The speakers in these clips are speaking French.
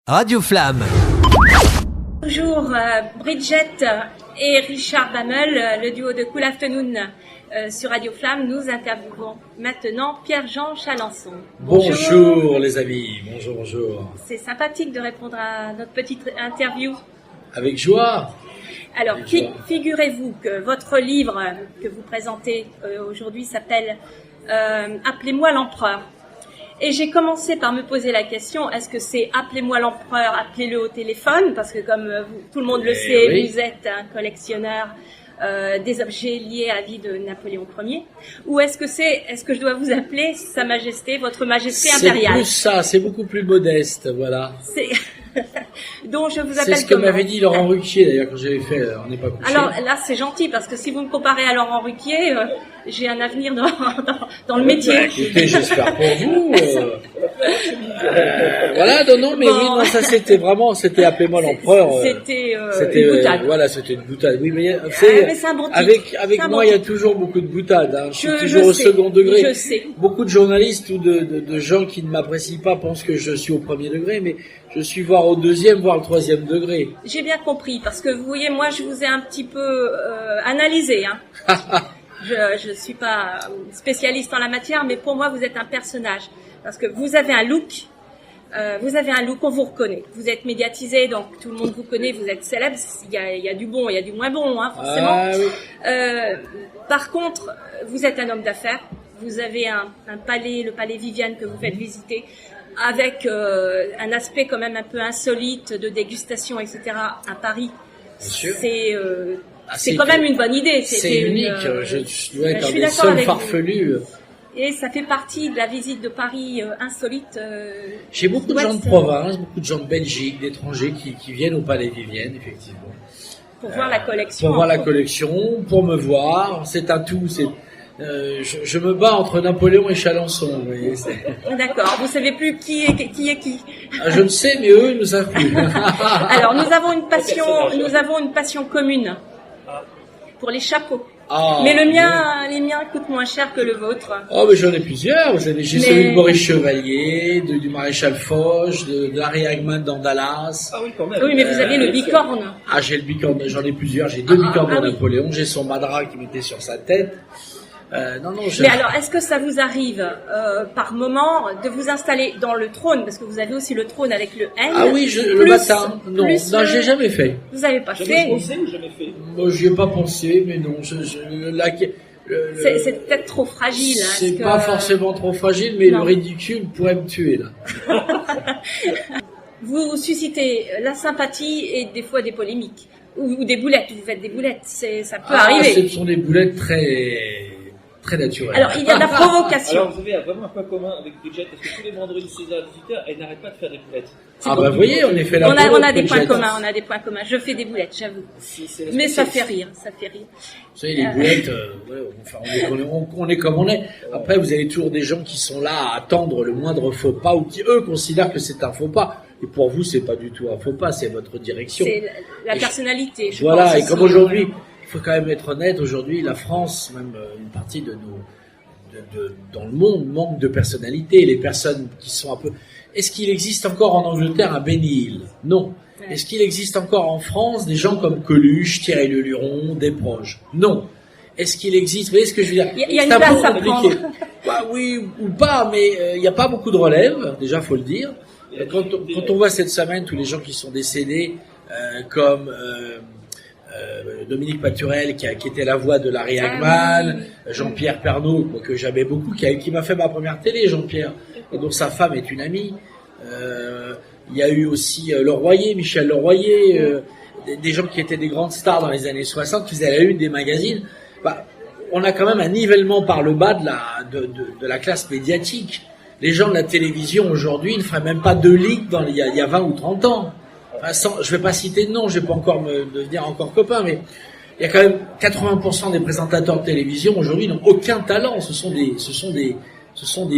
Radio Flamme. Bonjour Bridget et Richard Bammel, le duo de Cool Afternoon sur Radio Flamme. Nous interviewons maintenant Pierre-Jean Chalençon. Bonjour les amis, bonjour. C'est sympathique de répondre à notre petite interview. Avec joie. Alors, figurez-vous que votre livre que vous présentez aujourd'hui s'appelle Appelez-moi l'empereur. Et j'ai commencé par me poser la question, est-ce que c'est appelez-moi l'empereur, appelez-le au téléphone, parce que comme tout le monde le sait, oui. Vous êtes un collectionneur des objets liés à la vie de Napoléon Ier, ou est-ce que je dois vous appeler Sa Majesté, Votre Majesté impériale? C'est plus ça, c'est beaucoup plus modeste, voilà. Donc je vous appelle. C'est ce que m'avait dit Laurent Ruquier d'ailleurs quand j'avais fait On n'est pas couché. Alors là c'est gentil parce que si vous me comparez à Laurent Ruquier, j'ai un avenir dans le métier. Bah, écoutez, j'espère pour vous. Voilà, non, mais bon. Oui, non, ça c'était appelez-moi l'empereur. C'était une boutade. Voilà, c'était une boutade. Oui, mais c'est un bon titre. Avec moi, il y a toujours beaucoup de boutades. Hein. Je suis toujours au second degré. Je sais. Beaucoup de journalistes ou de gens qui ne m'apprécient pas pensent que je suis au premier degré, mais je suis voire au deuxième, voire le troisième degré. J'ai bien compris, parce que vous voyez, moi, je vous ai un petit peu analysé. Hein. Je suis pas spécialiste en la matière, mais pour moi, vous êtes un personnage. Parce que vous avez un look, on vous reconnaît. Vous êtes médiatisé, donc tout le monde vous connaît, vous êtes célèbre. Il y a du bon, il y a du moins bon, hein, forcément. Ah, oui. Par contre, vous êtes un homme d'affaires. Vous avez un palais, le palais Viviane que vous faites visiter, avec un aspect quand même un peu insolite de dégustation, etc. à Paris. Bien sûr. C'est quand même une bonne idée. C'est unique. Je dois être un des seuls farfelus. Et ça fait partie de la visite de Paris insolite. J'ai beaucoup de gens de province, beaucoup de gens de Belgique, d'étrangers qui viennent au Palais Vivienne, effectivement. Pour voir la collection. Pour voir la collection, pour me voir. C'est un tout. Je me bats entre Napoléon et Chalençon. Vous voyez, D'accord. Vous savez plus qui est qui. Je ne sais, mais eux, ils ne savent plus. Alors, nous avons une passion commune pour les chapeaux. Mais les miens coûtent moins cher que le vôtre. Oh, mais j'en ai plusieurs. J'ai celui de Maurice Chevalier, du Maréchal Foch, de Harry Hagman dans Dallas. Ah oui, quand même. Oui, mais vous avez le bicorne. Ah, j'ai le bicorne. J'en ai plusieurs. J'ai deux bicornes de Napoléon. J'ai son madras qui mettait sur sa tête. Mais alors, est-ce que ça vous arrive par moment de vous installer dans le trône, parce que vous avez aussi le trône avec le N? Ah oui, le matin. Non, j'ai jamais fait. Vous n'avez pas fait? Jamais pensé ou jamais fait? Moi, j'y ai pas pensé, mais non. C'est peut-être trop fragile. Hein, c'est pas forcément trop fragile, mais le ridicule pourrait me tuer là. Vous suscitez la sympathie et des fois des polémiques ou des boulettes. Vous faites des boulettes, ça peut arriver. Ce sont des boulettes très naturel. Alors, il y a de la provocation. Alors, vous avez vraiment un point commun avec Bridget, parce que tous les vendredis 16h à 18h, elle n'arrête pas de faire des boulettes. Vous voyez, on est fait on a des points communs, je fais des boulettes, j'avoue. Mais ça fait rire. Vous savez, les boulettes, on est comme on est. Après, vous avez toujours des gens qui sont là à attendre le moindre faux pas, ou qui, eux, considèrent que c'est un faux pas. Et pour vous, c'est pas du tout un faux pas, c'est votre direction. C'est la personnalité, je pense. Voilà, et comme aujourd'hui, il faut quand même être honnête, aujourd'hui, la France, même une partie dans le monde, manque de personnalité. Les personnes qui sont un peu... Est-ce qu'il existe encore en Angleterre un Benny Hill? Non. Ouais. Est-ce qu'il existe encore en France des gens comme Coluche, Thierry Leluron, Desproges? Non. Est-ce qu'il existe... Vous voyez ce que je veux dire? Il y a une place à prendre. Bah, oui ou pas, mais il n'y a pas beaucoup de relève, déjà, faut le dire. Quand on voit cette semaine tous les gens qui sont décédés, comme... Dominique Paturel qui était la voix de Larry Hagman, Jean-Pierre Pernaut que j'aimais beaucoup, qui m'a fait ma première télé, Jean-Pierre, et dont sa femme est une amie. Il y a eu aussi Michel Leroyer, des gens qui étaient des grandes stars dans les années 60, qui faisaient la une des magazines. On a quand même un nivellement par le bas de la classe médiatique. Les gens de la télévision aujourd'hui ne feraient même pas 2 ligues il y a 20 ou 30 ans. Je vais pas citer de nom, je vais pas encore devenir encore copain, mais il y a quand même 80% des présentateurs de télévision aujourd'hui n'ont aucun talent. Ce sont des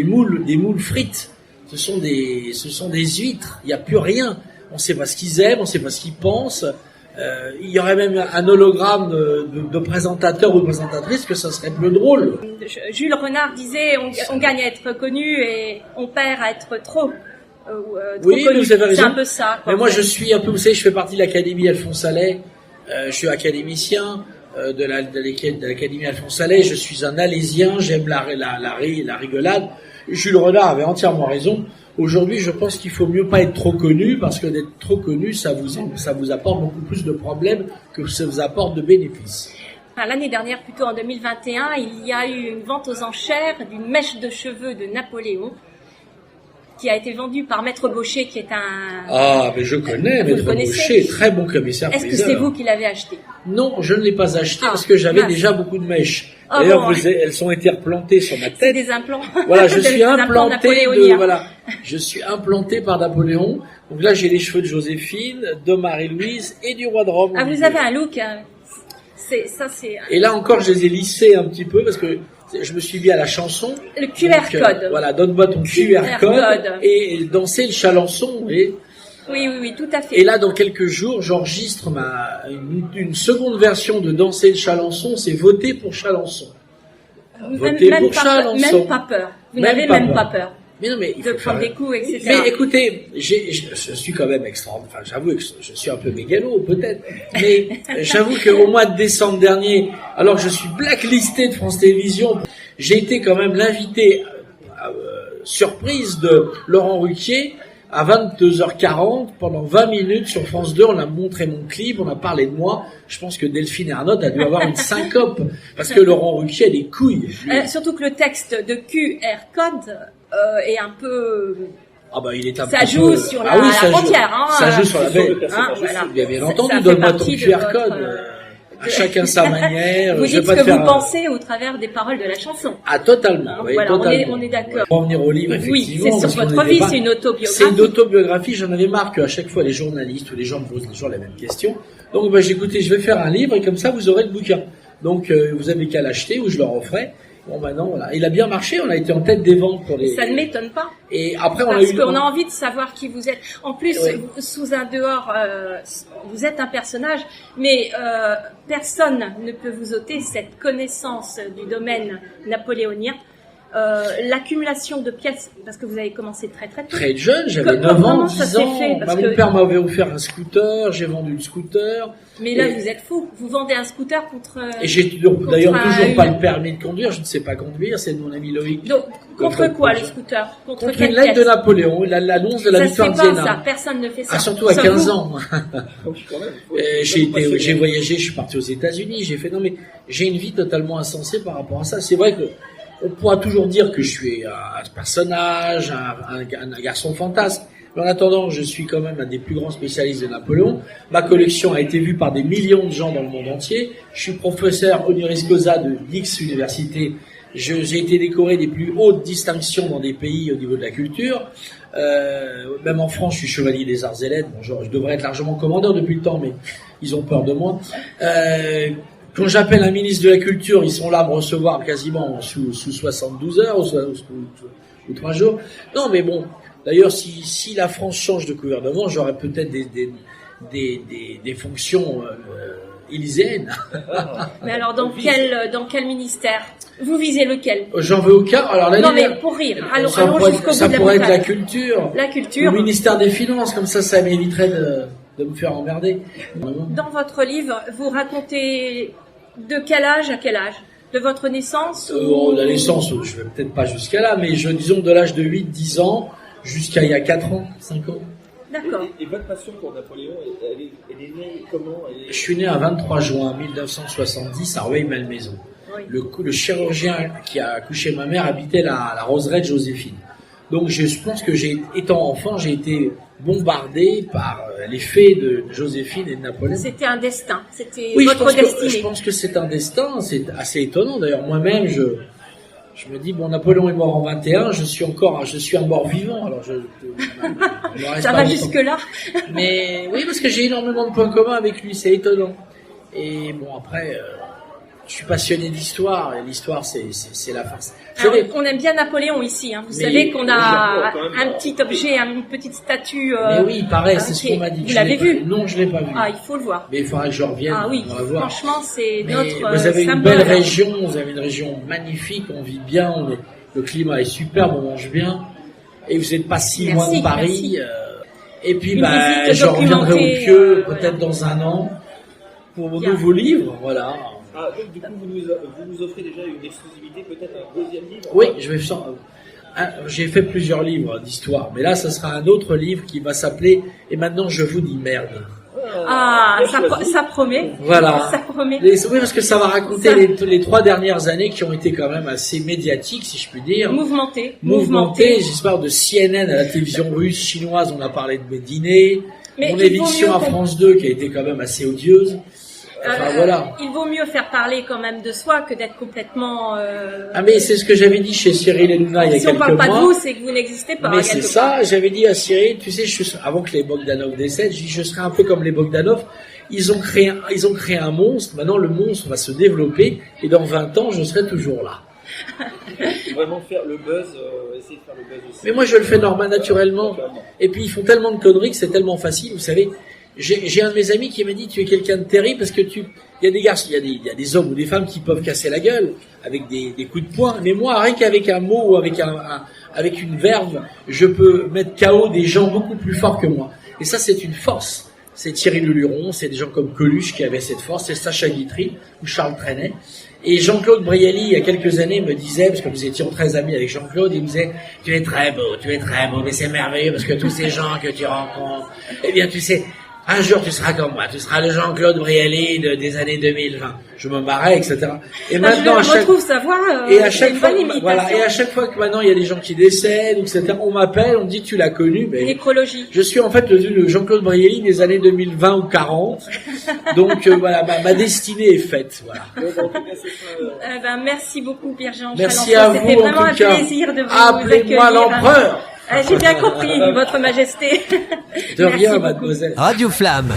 moules frites. Ce sont des huîtres. Il n'y a plus rien. On sait pas ce qu'ils aiment, on sait pas ce qu'ils pensent. Il y aurait même un hologramme de présentateur ou de présentatrice que ça serait plus drôle. Jules Renard disait on gagne à être connu et on perd à être trop. trop Oui, connu. vous avez raison. C'est un peu ça. Quoi, mais moi, je suis un peu, vous savez, je fais partie de l'Académie Alphonse Allais. Je suis académicien de l'Académie Alphonse Allais. Je suis un Alésien. J'aime la rigolade. Jules Renard avait entièrement raison. Aujourd'hui, je pense qu'il faut mieux pas être trop connu, parce que d'être trop connu, ça vous apporte beaucoup plus de problèmes que ça vous apporte de bénéfices. Enfin, l'année dernière, plutôt en 2021, il y a eu une vente aux enchères d'une mèche de cheveux de Napoléon qui a été vendue par Maître Baucher, qui est un... Ah, mais je connais Maître Baucher, très bon commissaire. Est-ce que c'est vous qui l'avez acheté? Non, je ne l'ai pas acheté parce que j'avais déjà beaucoup de mèches. Ah, d'ailleurs, bon, elles ont été replantées sur ma tête. C'est des implants. Voilà, je suis je suis implanté par Napoléon. Donc là, j'ai les cheveux de Joséphine, de Marie-Louise et du roi de Rome. Ah, vous avez un look, c'est... Et là encore, je les ai lissés un petit peu parce que je me suis mis à la chanson. Le QR code. Voilà, donne-moi ton QR code et danser le chalençon. Et oui, tout à fait. Et là, dans quelques jours, j'enregistre une seconde version de Danser le Chalençon, c'est Voter pour Chalençon. Voter pour Chalençon. Même pas peur. Vous n'avez même pas peur. Mais non, mais il de faut prendre des coups, etc. Mais écoutez, je suis quand même extraordinaire. Enfin, j'avoue que je suis un peu mégalo, peut-être. Mais j'avoue qu'au mois de décembre dernier, alors que je suis blacklisté de France Télévisions, j'ai été quand même l'invité surprise de Laurent Ruquier à 22h40, pendant 20 minutes sur France 2, on a montré mon clip, on a parlé de moi. Je pense que Delphine Ernotte a dû avoir une syncope, parce que Laurent Ruquier a des couilles. Surtout que le texte de QR code est un peu... Ah bah il est un ça peu... joue sur la frontière. Ça joue sur la belle. Voilà. Bien entendu, donne-moi ton QR code. Chacun sa manière. Vous dites ce que vous pensez au travers des paroles de la chanson. Ah, totalement. Oui, voilà, totalement. on est d'accord. Pour revenir au livre, effectivement. Oui, c'est sur votre vie, c'est une autobiographie. C'est une autobiographie. J'en avais marre qu'à chaque fois les journalistes ou les gens me posent toujours la même question. Donc, j'ai écouté, je vais faire un livre et comme ça, vous aurez le bouquin. Donc, vous avez qu'à l'acheter ou je le referai. Bon, maintenant, voilà. Il a bien marché. On a été en tête des ventes pour les... Ça ne m'étonne pas. Et après, parce qu'on a envie de savoir qui vous êtes. En plus, ouais. Sous un dehors, vous êtes un personnage, mais personne ne peut vous ôter cette connaissance du domaine napoléonien. L'accumulation de pièces, parce que vous avez commencé très tôt. Très jeune, j'avais 9 ans, 10 ans. Mon père m'avait offert un scooter, j'ai vendu le scooter. Mais là, vous êtes fou. Vous vendez un scooter contre... Et j'ai d'ailleurs toujours pas le permis de conduire, je ne sais pas conduire, c'est de mon ami Loïc. Donc, contre quoi le scooter? Contre une lettre de Napoléon, l'annonce de la victoire de Iéna. Ça, personne ne fait ça. Ah, surtout à 15 ans. J'ai voyagé, je suis parti aux États-Unis, j'ai fait, non mais, j'ai une vie totalement insensée par rapport à ça. C'est vrai que on pourra toujours dire que je suis un personnage, un garçon fantasque. Mais en attendant, je suis quand même un des plus grands spécialistes de Napoléon. Ma collection a été vue par des millions de gens dans le monde entier. Je suis professeur honoris causa de X université. J'ai été décoré des plus hautes distinctions dans des pays au niveau de la culture. Même en France, je suis chevalier des arts et lettres. Bon, je devrais être largement commandeur depuis le temps, mais ils ont peur de moi. Quand j'appelle un ministre de la Culture, ils sont là à me recevoir quasiment sous 72 heures ou 3 jours. Non, mais bon, d'ailleurs, si la France change de gouvernement, j'aurai peut-être des fonctions élyséennes. Mais alors, dans quel ministère? Vous visez lequel? J'en veux aucun. Alors, non, mais pour rire. Allons jusqu'au bout de la boucle. Ça pourrait être la culture. La culture. Le ministère des Finances, comme ça m'éviterait de me faire emmerder. Dans votre livre, vous racontez de quel âge à quel âge? De votre naissance La naissance, je vais peut-être pas jusqu'à là, mais disons de l'âge de 8-10 ans jusqu'à il y a 4 ans, 5 ans. D'accord. Et votre passion pour Napoléon, elle est née comment? Je suis né un 23 juin 1970 à Rueil-Malmaison. Oui. Le chirurgien qui a accouché ma mère habitait la roseraie de Joséphine. Donc je pense que étant enfant, j'ai été bombardé par les faits de Joséphine et de Napoléon. C'était un destin, c'était votre destinée. Je pense que c'est un destin, c'est assez étonnant. D'ailleurs, moi-même, je me dis, bon, Napoléon est mort en 21, je suis un mort vivant. Alors ça va jusque-là. Mais oui, parce que j'ai énormément de points communs avec lui, c'est étonnant. Et bon, après... je suis passionné d'histoire, et l'histoire, c'est la farce. Alors, on aime bien Napoléon ici, hein. Vous savez qu'on a un petit objet, une petite statue. Mais oui, il paraît, c'est ce qu'on m'a dit. Vous l'avez vu? Non, je l'ai pas vu. Ah, il faut le voir. Mais il faudra que je revienne. Ah oui, franchement, c'est notre symbole. Vous avez une belle région, vous avez une région magnifique, on vit bien, le climat est superbe, on mange bien. et vous n'êtes pas si Merci, loin de Paris. merci. Et puis, Une visite je reviendrai au documentée, Pieux, ouais. peut-être dans un an, pour mon Bien. nouveau livre, voilà. Ah, donc du coup, vous nous offrez déjà une exclusivité, peut-être un deuxième livre. Oui, j'ai fait plusieurs livres d'histoire, mais là, ce sera un autre livre qui va s'appeler « Et maintenant, je vous dis merde ». Ah, bien choisi. ça promet. Voilà. Ça promet. Oui, parce que ça va raconter Ça- les 3 dernières années qui ont été quand même assez médiatiques, si je puis dire. Mouvementé. Mouvementé, j'espère, de CNN à la télévision russe, chinoise, on a parlé de mes dîners. Mais Mon il vaut éviction mieux à qu'on- France 2 qui a été quand même assez odieuse. Enfin, voilà. Il vaut mieux faire parler quand même de soi que d'être complètement... Ah, mais c'est ce que j'avais dit chez Cyril Hanouna il y a si on quelques parle pas mois. de vous, c'est que vous n'existez pas. Mais c'est quelque ça, part. j'avais dit à Cyril, tu sais, avant que les Bogdanov décèdent, je serais un peu comme les Bogdanov. Ils ont créé un monstre, maintenant le monstre va se développer, et dans 20 ans, je serai toujours là. Vraiment faire le buzz, essayer de faire le buzz aussi. Mais moi, je le fais naturellement. Et puis, ils font tellement de conneries que c'est tellement facile. Vous savez, j'ai un de mes amis qui m'a dit, tu es quelqu'un de terrible parce que il y a des garçons, il y a des hommes ou des femmes qui peuvent casser la gueule avec des coups de poing. Mais moi, rien qu'avec un mot ou avec avec une verve, je peux mettre KO des gens beaucoup plus forts que moi. Et ça, c'est une force. C'est Thierry Leluron, c'est des gens comme Coluche qui avaient cette force, c'est Sacha Guitry ou Charles Trenet. Et Jean-Claude Brialy, il y a quelques années, me disait, parce que nous étions très amis avec Jean-Claude, il me disait, tu es très beau, mais c'est merveilleux parce que tous ces gens que tu rencontres, eh bien, tu sais, un jour tu seras comme moi, tu seras le Jean-Claude Brialy des années 2020. Je me marrais, etc. Et maintenant, je retrouve sa voix. et à chaque une fois, bonne imitation. voilà, et à chaque fois que maintenant il y a des gens qui décèdent, etc., on m'appelle, on me dit, tu l'as connu, mais Nécrologie. je suis en fait le Jean-Claude Brialy des années 2020 ou 40. Donc voilà, ma destinée est faite. Voilà. Donc, en tout cas, ce sera, Merci beaucoup Pierre-Jean Merci Chalençon. à vous. C'était vraiment en un tout cas. plaisir de vous Appelez-moi accueillir. l'empereur. J'ai bien compris, Votre Majesté. De rien, Merci beaucoup. mademoiselle. Radio Flamme.